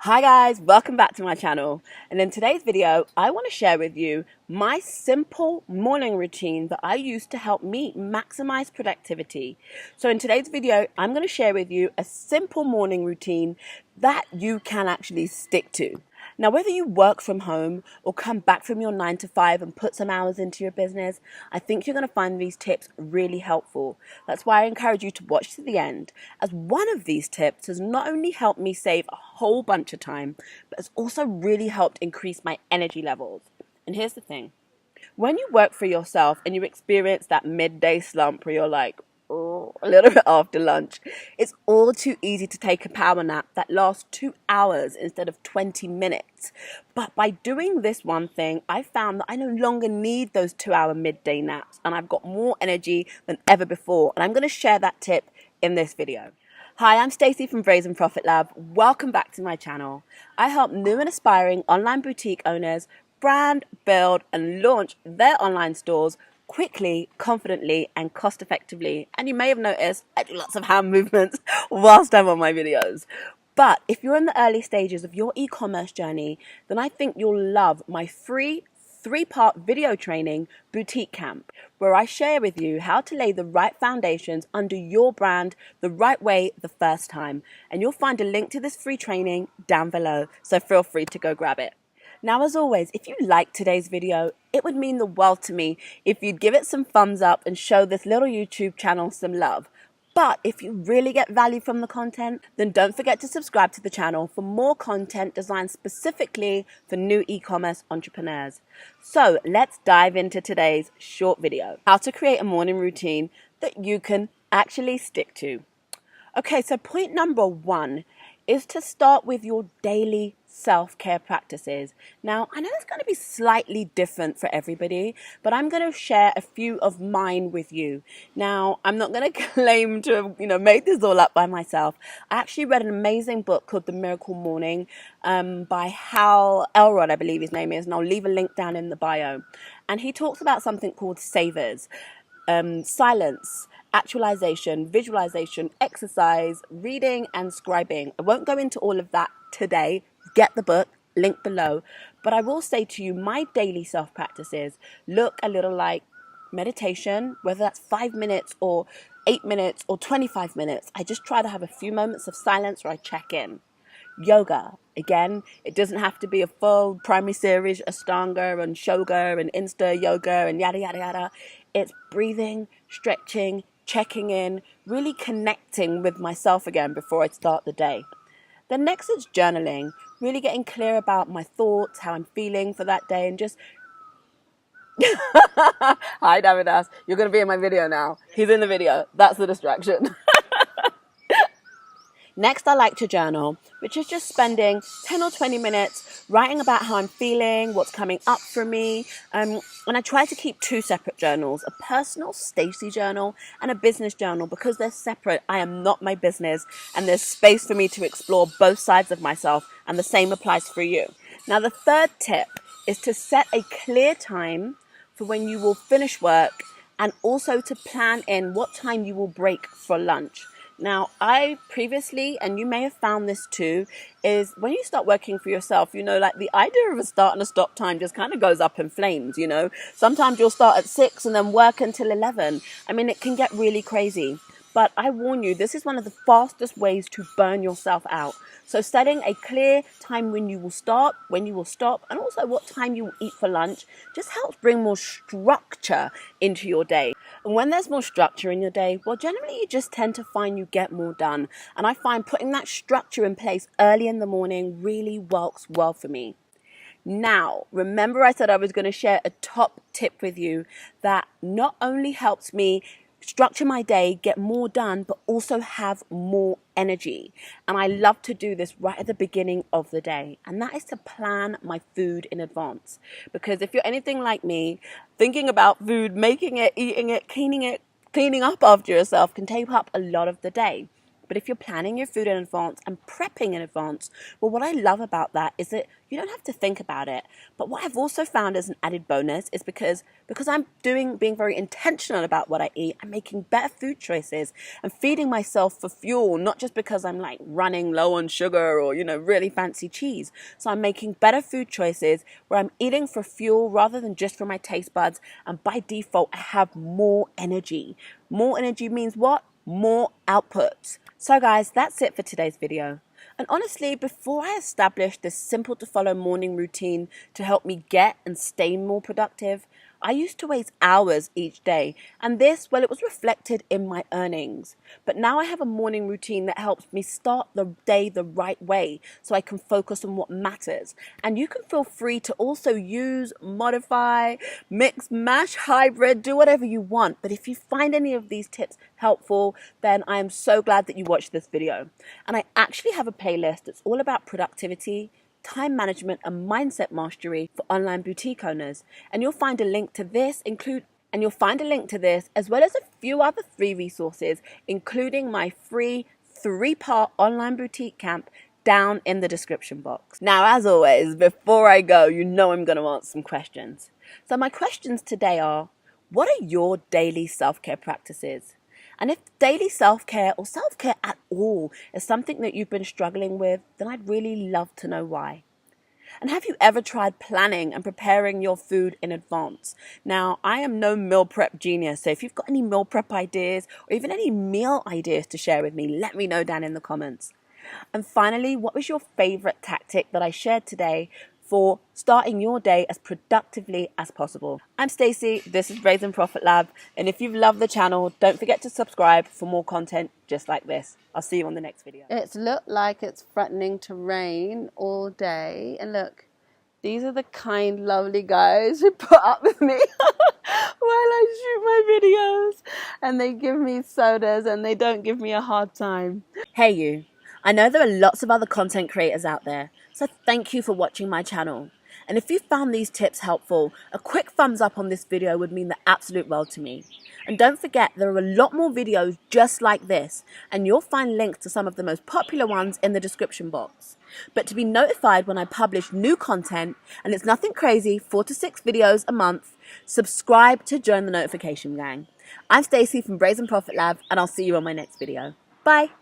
Hi guys, welcome back to my channel. And in today's video, I want to share with you my simple morning routine that I use to help me maximize productivity. So in today's video, I'm going to share with you a simple morning routine that you can actually stick to. Now, whether you work from home or come back from your 9 to 5 and put some hours into your business, I think you're going to find these tips really helpful. That's why I encourage you to watch to the end, as one of these tips has not only helped me save a whole bunch of time, but has also really helped increase my energy levels. And here's the thing. When you work for yourself and you experience that midday slump where you're like, oh, a little bit after lunch, it's all too easy to take a power nap that lasts 2 hours instead of 20 minutes. But by doing this one thing, I found that I no longer need those 2-hour midday naps and I've got more energy than ever before. And I'm going to share that tip in this video. Hi, I'm Stacey from Brazen Profit Lab. Welcome back to my channel. I help new and aspiring online boutique owners brand, build, and launch their online stores quickly, confidently, and cost effectively. And you may have noticed I do lots of hand movements whilst I'm on my videos. But if you're in the early stages of your e-commerce journey, then I think you'll love my free 3-part video training boutique camp, where I share with you how to lay the right foundations under your brand the right way the first time. And you'll find a link to this free training down below, so feel free to go grab it. Now, as always, if you liked today's video, it would mean the world to me if you'd give it some thumbs up and show this little YouTube channel some love. But if you really get value from the content, then don't forget to subscribe to the channel for more content designed specifically for new e-commerce entrepreneurs. So let's dive into today's short video, how to create a morning routine that you can actually stick to. Okay, so point number 1 is to start with your daily self-care practices. Now, I know it's going to be slightly different for everybody, but I'm going to share a few of mine with you. Now, I'm not going to claim to have, made this all up by myself. I actually read an amazing book called The Miracle Morning by Hal Elrod, I believe his name is, and I'll leave a link down in the bio. And he talks about something called savers. Silence, actualization, visualization, exercise, reading, and scribing. I won't go into all of that today. Get the book, link below. But I will say to you, my daily self practices look a little like meditation, whether that's 5 minutes or 8 minutes or 25 minutes. I just try to have a few moments of silence where I check in. Yoga. Again, it doesn't have to be a full primary series, Ashtanga and Shoga and Insta Yoga and yada, yada, yada. It's breathing, stretching, checking in, really connecting with myself again before I start the day. Then next is journaling, really getting clear about my thoughts, how I'm feeling for that day, and just... Hi, Davidas. You're going to be in my video now. He's in the video. That's the distraction. Next, I like to journal, which is just spending 10 or 20 minutes writing about how I'm feeling, what's coming up for me. And I try to keep 2 separate journals, a personal Stacey journal and a business journal, because they're separate. I am not my business, and there's space for me to explore both sides of myself, and the same applies for you. Now, the third tip is to set a clear time for when you will finish work, and also to plan in what time you will break for lunch. Now, I previously, and you may have found this too, is when you start working for yourself, like the idea of a start and a stop time just kind of goes up in flames, Sometimes you'll start at 6 and then work until 11. I mean, it can get really crazy. But I warn you, this is one of the fastest ways to burn yourself out. So setting a clear time when you will start, when you will stop, and also what time you will eat for lunch just helps bring more structure into your day. And when there's more structure in your day, well, generally you just tend to find you get more done. And I find putting that structure in place early in the morning really works well for me. Now, remember I said I was going to share a top tip with you that not only helps me structure my day, get more done, but also have more energy. And I love to do this right at the beginning of the day. And that is to plan my food in advance. Because if you're anything like me, thinking about food, making it, eating it, cleaning up after yourself can take up a lot of the day. But if you're planning your food in advance and prepping in advance, well, what I love about that is that you don't have to think about it. But what I've also found as an added bonus is because I'm being very intentional about what I eat, I'm making better food choices and feeding myself for fuel, not just because I'm like running low on sugar or, really fancy cheese. So I'm making better food choices where I'm eating for fuel rather than just for my taste buds. And by default, I have more energy. More energy means what? More output. So guys, that's it for today's video. And honestly, before I established this simple to follow morning routine to help me get and stay more productive, I used to waste hours each day, and this, well, it was reflected in my earnings. But now I have a morning routine that helps me start the day the right way so I can focus on what matters. And you can feel free to also use, modify, mix, mash, hybrid, do whatever you want. But if you find any of these tips helpful, then I am so glad that you watched this video. And I actually have a playlist that's all about productivity, time management and mindset mastery for online boutique owners. And you'll find a link to this as well as a few other free resources, including my free 3-part online boutique camp down in the description box. Now, as always, before I go, I'm going to answer some questions. So my questions today are, what are your daily self-care practices? And if daily self-care or self-care at all is something that you've been struggling with, then I'd really love to know why. And have you ever tried planning and preparing your food in advance? Now, I am no meal prep genius, so if you've got any meal prep ideas or even any meal ideas to share with me, let me know down in the comments. And finally, what was your favorite tactic that I shared today for starting your day as productively as possible? I'm Stacey, this is Brazen Profit Lab, and if you've loved the channel, don't forget to subscribe for more content just like this. I'll see you on the next video. It's looked like it's threatening to rain all day, and look, these are the kind, lovely guys who put up with me while I shoot my videos, and they give me sodas and they don't give me a hard time. Hey you, I know there are lots of other content creators out there, so thank you for watching my channel. And if you found these tips helpful, a quick thumbs up on this video would mean the absolute world to me. And don't forget, there are a lot more videos just like this, and you'll find links to some of the most popular ones in the description box. But to be notified when I publish new content, and it's nothing crazy, 4 to 6 videos a month, subscribe to join the notification gang. I'm Stacey from Brazen Profit Lab, and I'll see you on my next video. Bye!